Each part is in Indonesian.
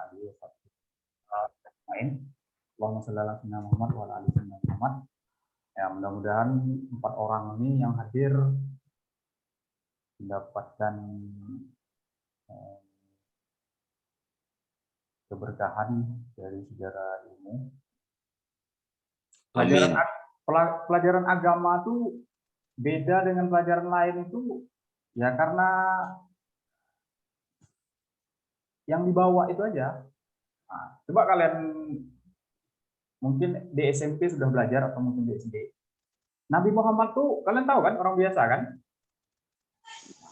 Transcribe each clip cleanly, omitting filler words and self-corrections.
alihi wasallam. Allahumma shalli ala sayyidina Muhammad wa ala ali sayyidina Muhammad. Ya, mudah-mudahan 4 orang ini yang hadir mendapatkan keberkahan dari sejarah ilmu. Pelajaran agama itu beda dengan pelajaran lain itu ya karena yang dibawa itu aja. Nah, coba kalian mungkin di SMP sudah belajar atau mungkin di SD. Nabi Muhammad tuh kalian tahu kan orang biasa kan?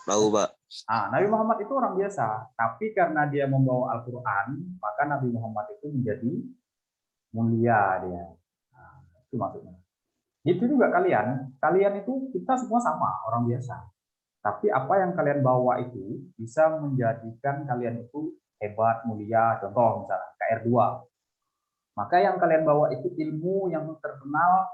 Tahu, Pak. Nabi Muhammad itu orang biasa, tapi karena dia membawa Al-Quran, maka Nabi Muhammad itu menjadi mulia dia. Nah, itu maksudnya. Itu juga kalian itu kita semua sama, orang biasa. Tapi apa yang kalian bawa itu bisa menjadikan kalian itu hebat, mulia. Contoh misalnya KR2. Maka yang kalian bawa itu ilmu yang terkenal,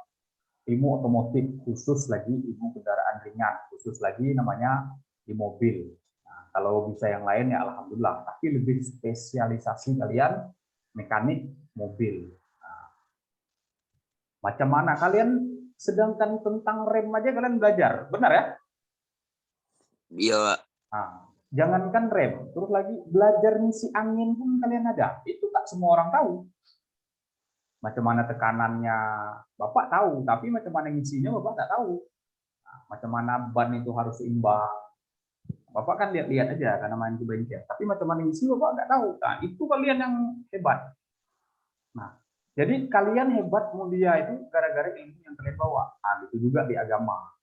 ilmu otomotif, khusus lagi ilmu kendaraan ringan, khusus lagi namanya di mobil. Nah, kalau bisa yang lain ya alhamdulillah, tapi lebih spesialisasi kalian mekanik mobil. Nah, macam mana kalian, sedangkan tentang rem aja kalian belajar, benar ya? Iya, Pak. Nah, jangankan rem, terus lagi belajar ngisi angin pun kalian ada. Itu tak semua orang tahu. Macam mana tekanannya Bapak tahu, tapi macam mana ngisinya Bapak tak tahu. Nah, macam mana ban itu harus seimbang. Bapak kan lihat-lihat aja karena main ke bengkel. Tapi macam mana ngisi Bapak nggak tahu. Nah, itu kalian yang hebat. Nah, jadi kalian hebat mulia itu gara-gara ilmu yang kalian bawa. Nah, itu juga di agama.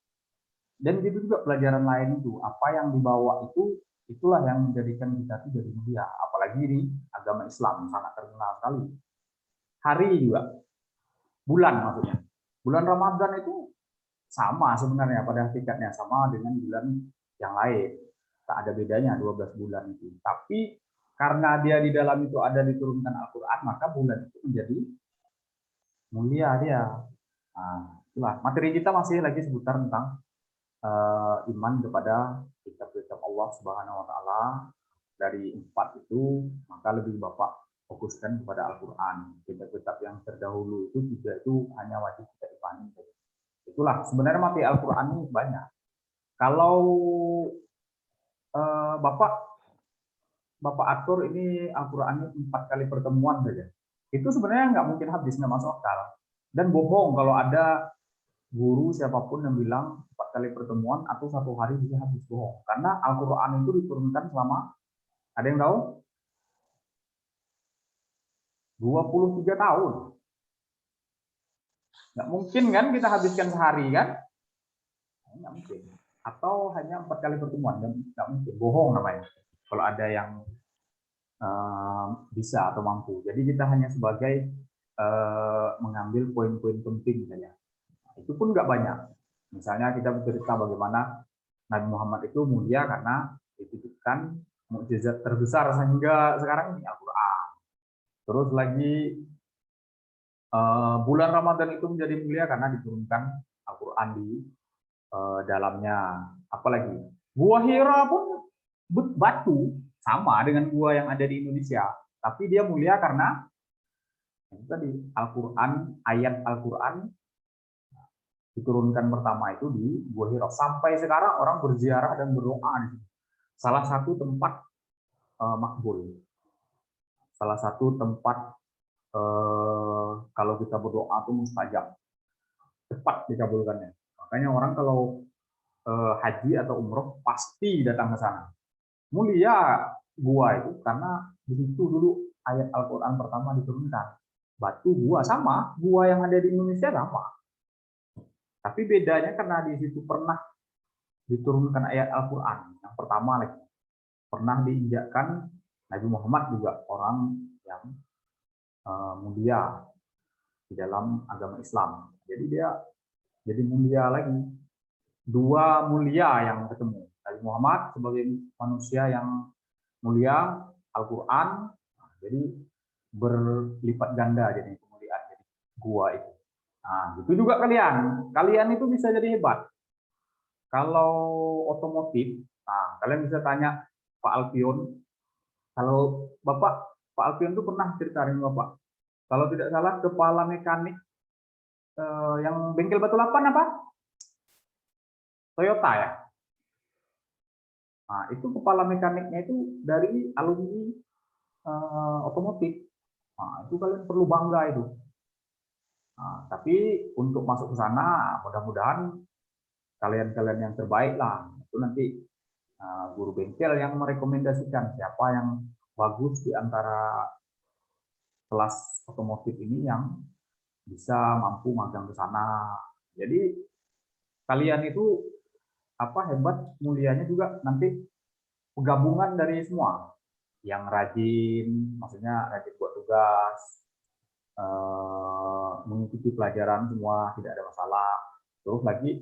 Dan gitu juga pelajaran lain itu. Apa yang dibawa itu, itulah yang menjadikan kita itu jadi mulia. Apalagi di agama Islam, sangat terkenal sekali. Hari juga. Bulan maksudnya. Bulan Ramadan itu sama sebenarnya pada hakikatnya. Sama dengan bulan yang lain. Tak ada bedanya 12 bulan itu. Tapi karena dia di dalam itu ada diturunkan Al-Quran, maka bulan itu menjadi mulia dia. Nah, itulah. Materi kita masih lagi seputar tentang iman kepada kitab-kitab Allah Subhanahu wa taala. Dari 4 itu, maka lebih Bapak fokuskan kepada Al-Quran. Kitab-kitab yang terdahulu itu 3 itu hanya wajib kita imani. Itulah sebenarnya materi Al-Quran ini banyak. Kalau Bapak atur ini Al-Quran 4 kali pertemuan saja. Itu sebenarnya nggak mungkin habis, nggak masuk akal. Dan bohong kalau ada guru siapapun yang bilang 4 kali pertemuan atau 1 hari bisa habis, bohong. Karena Al-Quran itu diturunkan selama, ada yang tahu? 23 tahun. Nggak mungkin kan kita habiskan sehari kan? Nggak mungkin. Atau hanya 4 kali pertemuan, nggak mungkin. Bohong namanya. Kalau ada yang bisa atau mampu. Jadi kita hanya sebagai mengambil poin-poin penting saja. Itu pun nggak banyak. Misalnya kita bercerita bagaimana Nabi Muhammad itu mulia karena dititipkan mukjizat terbesar sehingga sekarang ini Al-Quran. Terus lagi bulan Ramadan itu menjadi mulia karena diturunkan Al-Quran di dalamnya. Apalagi Gua Hira pun batu sama dengan gua yang ada di Indonesia, tapi dia mulia karena tadi Al-Quran, ayat Al-Quran diturunkan pertama itu di Gua Hira. Sampai sekarang orang berziarah dan berdoa di situ. Salah satu tempat makbul. Salah satu tempat kalau kita berdoa itu mustajab. Cepat dikabulkannya. Makanya orang kalau haji atau umroh pasti datang ke sana. Mulia gua itu karena di situ dulu ayat Al-Quran pertama diturunkan. Batu gua sama, gua yang ada di Indonesia sama. Tapi bedanya karena di situ pernah diturunkan ayat Al-Quran yang pertama lagi. Pernah diinjakkan Nabi Muhammad juga orang yang mulia di dalam agama Islam. Jadi dia jadi mulia lagi. 2 mulia yang ketemu. Nabi Muhammad sebagai manusia yang mulia, Al-Quran, jadi berlipat ganda jadi kemuliaan jadi gua itu. Nah, itu juga kalian itu bisa jadi hebat. Kalau otomotif, nah, kalian bisa tanya Pak Alfion, kalau Bapak Pak Alfian itu pernah cerita dengan Bapak. Kalau tidak salah kepala mekanik yang bengkel Batu Lapan apa? Toyota ya. Nah, itu kepala mekaniknya itu dari alumni otomotif. Nah, itu kalian perlu bangga itu. Nah, tapi untuk masuk ke sana, mudah-mudahan kalian-kalian yang terbaik lah. Itu nanti guru bengkel yang merekomendasikan siapa yang bagus di antara kelas otomotif ini yang bisa mampu magang ke sana. Jadi kalian itu apa hebat mulianya juga nanti gabungan dari semua yang rajin, maksudnya rajin buat tugas, mengikuti pelajaran semua tidak ada masalah. Terus lagi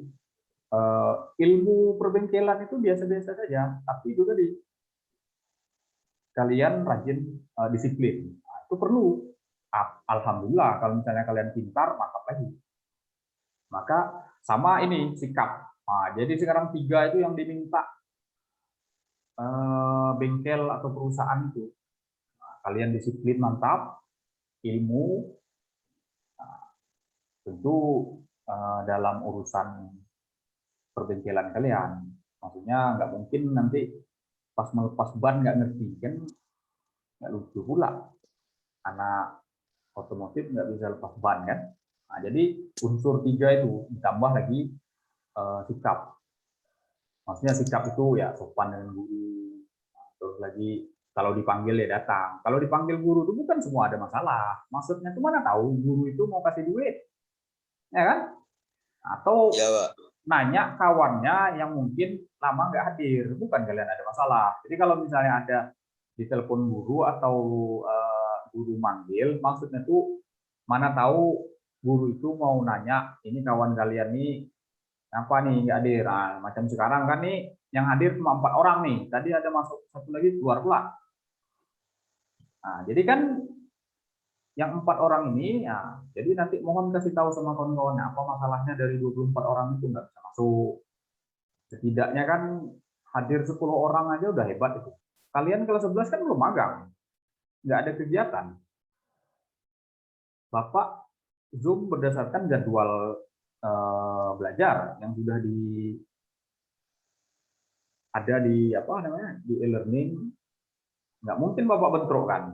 ilmu perbengkelan itu biasa-biasa saja, tapi itu tadi kalian rajin disiplin. Nah, itu perlu. Alhamdulillah kalau misalnya kalian pintar, mantap lagi. Maka sama ini sikap. Nah, jadi sekarang 3 itu yang diminta bengkel atau perusahaan itu. Nah, kalian disiplin mantap, ilmu, nah, tentu dalam urusan perbengkelan kalian. Maksudnya nggak mungkin nanti pas melepas ban nggak ngerti, kan nggak lucu pula. Anak otomotif nggak bisa lepas ban kan. Nah, jadi unsur 3 itu ditambah lagi sikap. Maksudnya sikap itu ya sopan dengan guru. Nah, terus lagi kalau dipanggil ya datang. Kalau dipanggil guru itu bukan semua ada masalah. Maksudnya tuh mana tahu guru itu mau kasih duit, ya kan? Atau Ya, Pak. nanya kawannya yang mungkin lama nggak hadir, bukan kalian ada masalah. Jadi kalau misalnya ada di telepon guru atau guru manggil, maksudnya tuh mana tahu guru itu mau nanya, ini kawan kalian nih apa nih nggak hadir. Nah, macam sekarang kan nih yang hadir cuma 4 orang nih, tadi ada masuk satu lagi keluar pula. Nah, jadi kan yang 4 orang ini, ya, jadi nanti mohon kasih tahu sama kawan-kawannya apa masalahnya dari 24 orang itu nggak bisa masuk. Setidaknya kan hadir 10 orang aja udah hebat itu. Kalian kelas 11 kan belum magang, nggak ada kegiatan. Bapak Zoom berdasarkan jadwal belajar yang sudah ada di apa namanya di e-learning, nggak mungkin Bapak bentrok kan.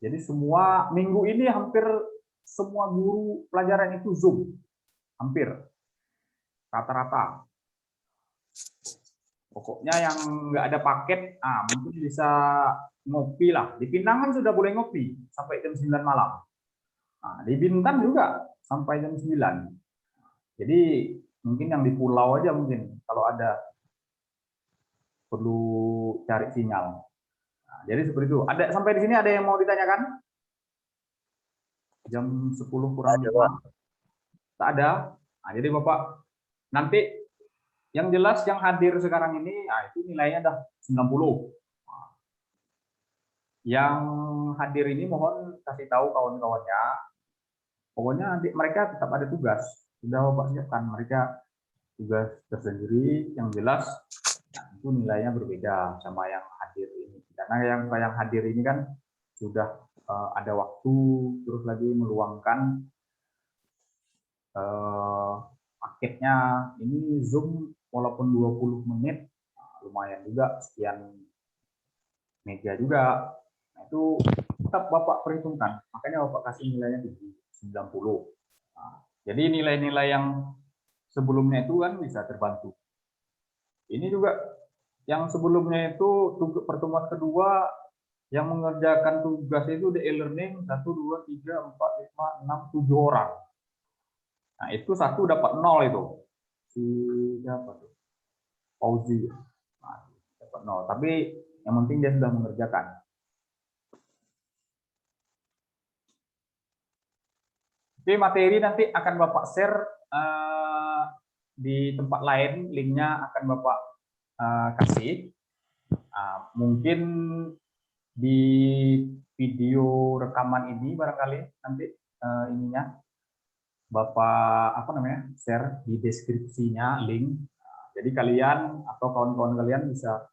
Jadi semua minggu ini hampir semua guru pelajaran itu Zoom, hampir rata-rata. Pokoknya yang nggak ada paket, mungkin bisa ngopi lah. Di Pinang kan sudah boleh ngopi sampai jam 9 malam. Nah, di Bintan juga sampai jam 9. Jadi mungkin yang di pulau aja mungkin kalau ada perlu cari sinyal. Nah, jadi seperti itu. Ada sampai di sini ada yang mau ditanyakan? Jam 10 kurang 5. Tak ada. Nah, jadi Bapak nanti yang jelas yang hadir sekarang ini, itu nilainya dah 90. Yang hadir ini mohon kasih tahu kawan-kawannya. Pokoknya nanti mereka tetap ada tugas. Sudah Bapak siapkan mereka tugas tersendiri. Yang jelas itu nilainya berbeda sama yang hadir ini. Karena yang hadir ini kan sudah ada waktu, terus lagi meluangkan paketnya. Ini Zoom walaupun 20 menit, lumayan juga sekian meja juga. Nah, itu tetap Bapak perhitungkan. Makanya Bapak kasih nilainya 90. Nah, jadi nilai-nilai yang sebelumnya itu kan bisa terbantu. Ini juga yang sebelumnya itu pertemuan kedua yang mengerjakan tugas itu di e-learning 1, 2, 3, 4, 5, 6, 7 orang. Nah, itu 1 dapat 0 itu. Si siapa tuh? Fauzi. Nah, dapat 0. Tapi yang penting dia sudah mengerjakan. Oke, materi nanti akan Bapak share di tempat lain, linknya akan Bapak kasih. Mungkin di video rekaman ini barangkali nanti ininya Bapak share di deskripsinya link. Jadi kalian atau kawan-kawan kalian bisa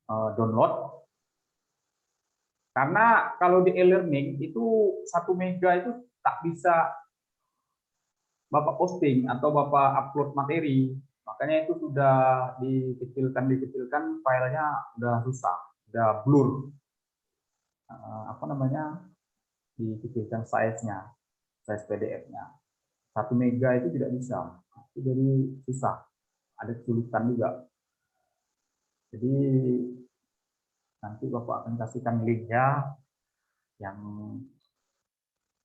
download. Karena kalau di e-learning itu 1 mega itu tak bisa Bapak posting atau Bapak upload materi. Makanya itu sudah dikecilkan filenya udah susah, udah blur. Apa namanya? Dikecilkan size-nya, size PDF-nya. 1 mega itu tidak bisa. Itu jadi susah. Ada kesulitan juga. Jadi nanti Bapak akan kasihkan linknya yang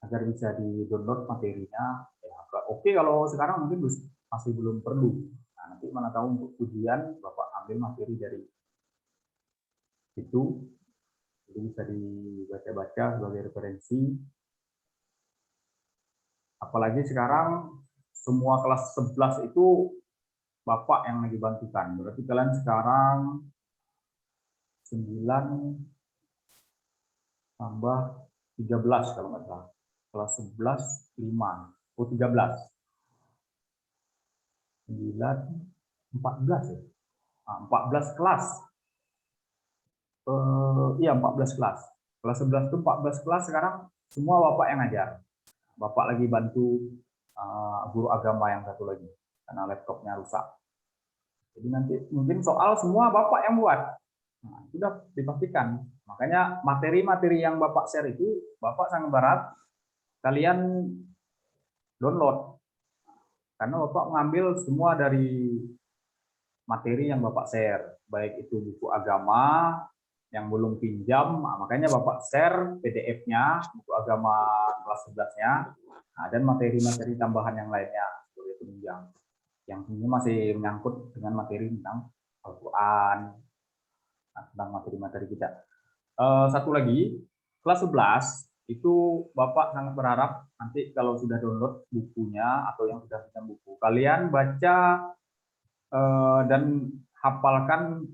agar bisa di-download materinya. Ya, oke, kalau sekarang mungkin masih belum perlu. Nah, nanti mana tahu untuk ujian Bapak ambil materi dari itu, jadi bisa dibaca-baca sebagai referensi. Apalagi sekarang semua kelas 11 itu Bapak yang lagi bantukan. Berarti kalian sekarang 9 tambah 13 kalau nggak salah. Kelas 11, 5. Oh, 13. 9, 14 ya. Nah, 14 kelas. Iya, 14 kelas. Kelas 11 itu 14 kelas, sekarang semua Bapak yang ngajar. Bapak lagi bantu guru agama yang satu lagi, karena laptopnya rusak. Jadi nanti mungkin soal semua Bapak yang buat. Nah, sudah dipastikan. Makanya materi-materi yang Bapak share itu, Bapak sangat berat, kalian download. Karena Bapak mengambil semua dari materi yang Bapak share. Baik itu buku agama, yang belum pinjam, makanya Bapak share PDF-nya, buku agama kelas 11-nya, dan materi-materi tambahan yang lainnya, sebagai penunjang. Yang ini masih menyangkut dengan materi tentang Al-Quran, tentang materi-materi kita. Satu lagi, kelas 11 itu Bapak sangat berharap nanti kalau sudah download bukunya atau yang sudah pinjam buku, kalian baca dan hafalkan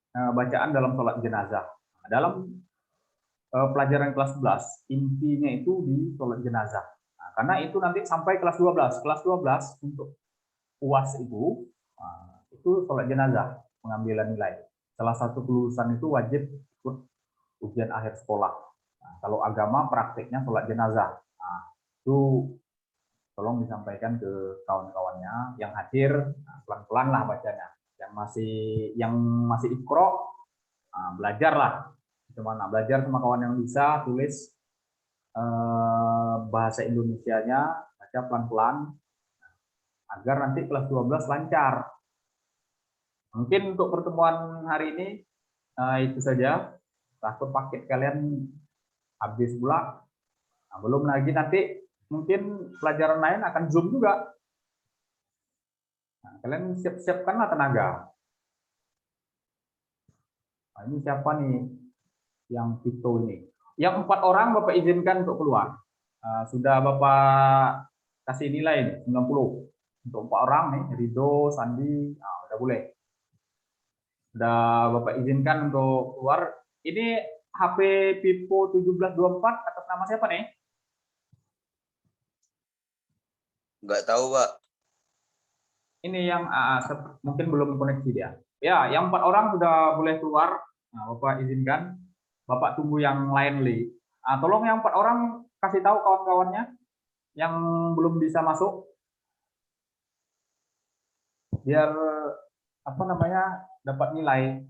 bacaan dalam sholat jenazah. Dalam pelajaran kelas 11, intinya itu di sholat jenazah. Nah, karena itu nanti sampai kelas 12. Kelas 12 untuk UAS itu sholat jenazah, pengambilan nilai. Salah satu kelulusan itu wajib ikut ujian akhir sekolah. Nah, kalau agama prakteknya sholat jenazah. Nah, itu tolong disampaikan ke kawan-kawannya yang hadir, pelan-pelan lah bacanya. Yang masih ikro, belajarlah. Gimana belajar sama kawan yang bisa tulis bahasa Indonesianya, baca pelan-pelan agar nanti kelas 12 lancar. Mungkin untuk pertemuan hari ini itu saja. Takut paket kalian habis pula. Nah, belum lagi nanti mungkin pelajaran lain akan Zoom juga. Nah, kalian siap-siapkanlah tenaga. Nah, ini siapa nih yang Vito ini? Yang 4 orang Bapak izinkan untuk keluar. Sudah Bapak kasih nilai nih, 90. Untuk 4 orang nih, Rido, Sandi, udah boleh. Sudah Bapak izinkan untuk keluar. Ini HP Vivo 1724 atas nama siapa nih? Nggak tahu, Pak. Ini yang mungkin belum koneksi dia. Ya, yang 4 orang sudah boleh keluar. Nah, Bapak izinkan. Bapak tunggu yang lain, Li. Tolong yang 4 orang kasih tahu kawan-kawannya yang belum bisa masuk. Biar apa namanya dapat nilai.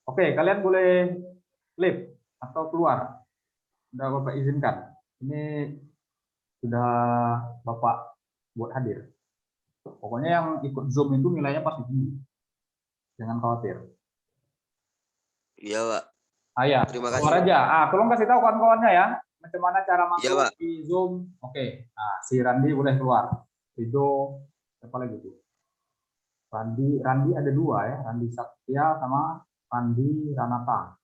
Oke, kalian boleh leave atau keluar. Sudah Bapak izinkan. Ini sudah Bapak buat hadir. Pokoknya yang ikut Zoom itu nilainya pasti tinggi. Jangan khawatir. Iya, Pak. Ya, Terima keluar kasih. aja. Tolong kasih tahu kawan-kawannya ya, macam mana cara Iya, masuk Pak. di Zoom. Oke. Si Randi boleh keluar. Rido, siapa lagi tuh? Randi ada 2 ya, Randi Satya sama Randi Rananta.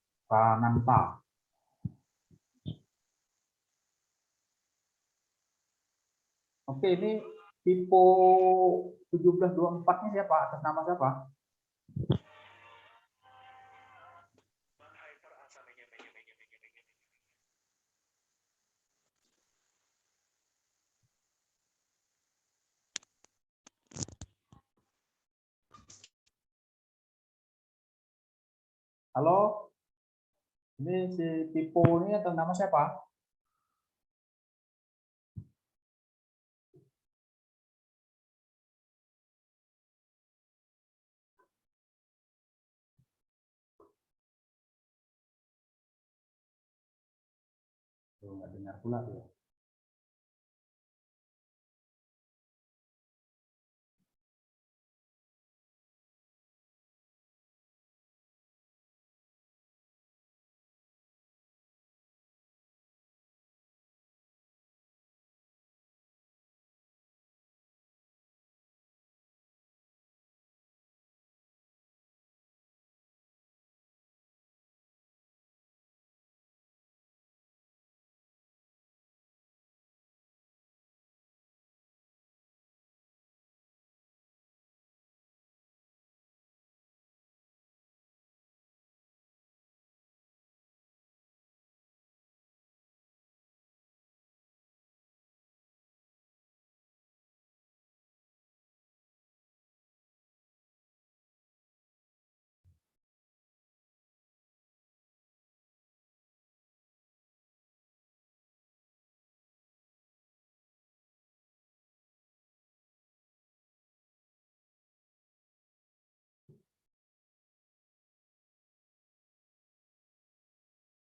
Oke, ini Vivo 1724-nya siapa? Atas nama siapa? Halo, ini si Tipo ini atau nama siapa? Tuh, nggak dengar pula tuh.